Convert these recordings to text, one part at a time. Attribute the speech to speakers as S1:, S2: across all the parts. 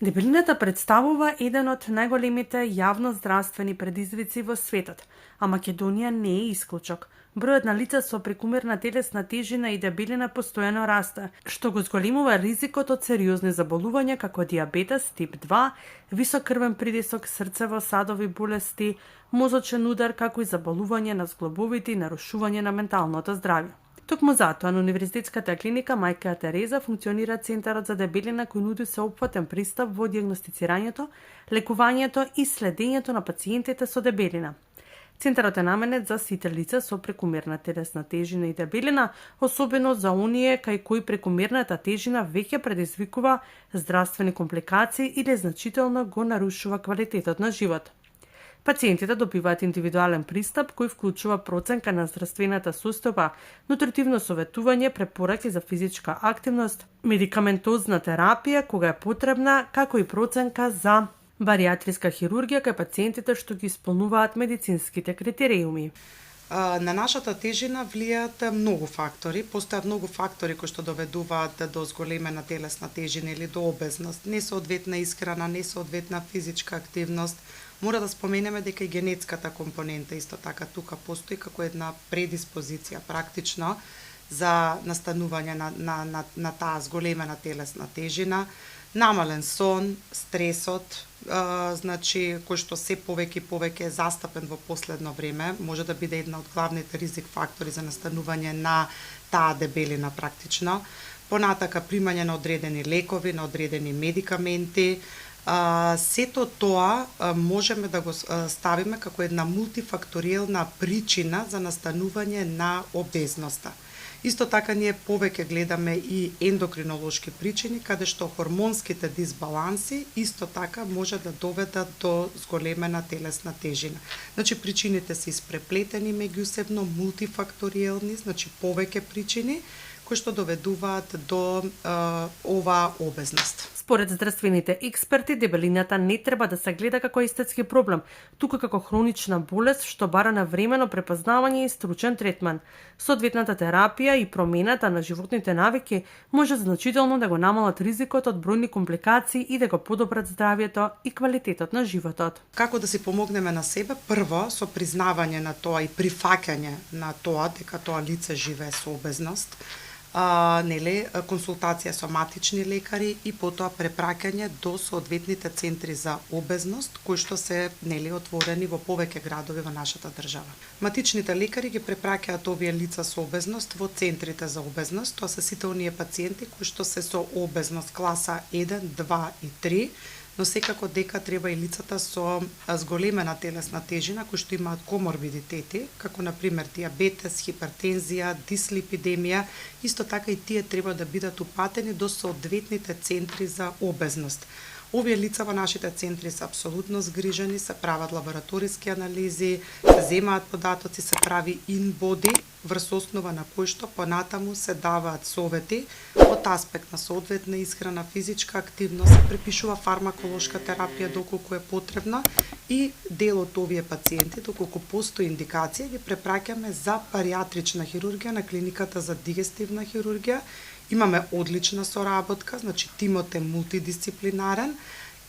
S1: Дебелината представува еден од најголемите јавноздравствени предизвици во светот, а Македонија не е исклучок. Бројот на лица со прекумерна телесна тежина и дебелина постојано расте, што го зголемува ризикот од сериозни заболувања како дијабетес тип 2, висок крвен притисок, срцево-садови болести, мозочен удар, како и заболување на зглобовите и нарушување на менталното здравје. Токму затоа на Универзитетската клиника Мајка Тереза функционира Центарот за дебелина кој нуди сеопфатен пристап во дијагностицирањето, лекувањето и следењето на пациентите со дебелина. Центарот е наменет за сите лица со прекумерна телесна тежина и дебелина, особено за оние кај кои прекумерната тежина веќе предизвикува здравствени компликации или значително го нарушува квалитетот на живот. Пациентите добиваат индивидуален пристап кој вклучува проценка на здравствената состојба, нутритивно советување, препораки за физичка активност, медикаментозна терапија кога е потребна, како и проценка за баријатриска хирургија кај пациентите што ги исполнуваат медицинските критериуми.
S2: На нашата тежина влијаат многу фактори. Постојат многу фактори кои што доведуваат до зголемена телесна тежина или до обезност, несоодветна исхрана, несоодветна физичка активност. Мора да споменеме дека и генетската компонента исто така тука постои како една предиспозиција практично за настанување на таа зголемена телесна тежина, намален сон, стресот, кој што се повеќе и повеќе е застапен во последно време, може да биде една од главните ризик фактори за настанување на таа дебелина практично. Понатака примање на одредени лекови, на одредени медикаменти, сето тоа можеме да го ставиме како една мултифакториелна причина за настанување на обезноста. Исто така ние повеќе гледаме и ендокринолошки причини, каде што хормонските дисбаланси исто така може да доведат до зголемена телесна тежина. Причините се испреплетени меѓусебно, мултифакториелни, повеќе причини кои што доведуваат до оваа обезност.
S1: Според здравствените експерти, дебелината не треба да се гледа како естетски проблем, туку како хронична болест што бара навремено препознавање и стручен третман. Соодветната терапија и промената на животните навики може значително да го намалат ризикот од бројни компликации и да го подобрат здравјето и квалитетот на животот.
S2: Како да си помогнеме на себе? Прво, со признавање на тоа и прифаќање на тоа дека тоа лице живее со обезност, консултација со матични лекари и потоа препраќање до соодветните центри за обезност кои што се отворени во повеќе градови во нашата држава. Матичните лекари ги препраќаат овие лица со обезност во центрите за обезност. Тоа се сите оние пациенти кои што се со обезност класа 1, 2 и 3, но секако дека треба и лицата со зголемена телесна тежина кои што имаат коморбидитети, како на пример дијабетес, хипертензија, дислипидемија, исто така и тие треба да бидат упатени до соодветните центри за обезност. Овие лица во нашите центри се апсолутно згрижени, се прават лабораториски анализи, се земаат податоци, се прави инбоди, врз основа на кој што понатаму се даваат совети од аспект на соодветна исхрана, физичка активност, се препишува фармаколошка терапија доколку е потребна и дел од овие пациенти, доколку постои индикација, ги препраќаме за баријатрична хирургија на клиниката за дигестивна хирургија. Имаме одлична соработка, тимот е мултидисциплинарен,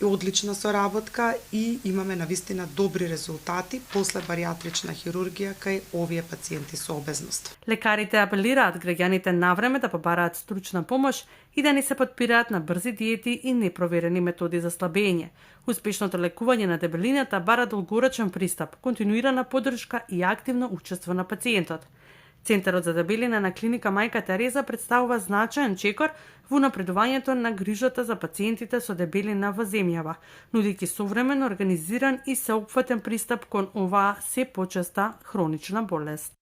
S2: одлична соработка и имаме навистина добри резултати после баријатрична хирургија кај овие пациенти со обезност.
S1: Лекарите апелираат граѓаните навреме да побараат стручна помош и да не се потпираат на брзи диети и непроверени методи за слабење. Успешното лекување на дебелината бара долгорочен пристап, континуирана поддршка и активно учество на пациентот. Центарот за дебелина на клиника Мајка Тереза представува значаен чекор во напредувањето на грижата за пациентите со дебелина во земјава, нудејќи современо организиран и сеопфатен пристап кон оваа се почеста хронична болест.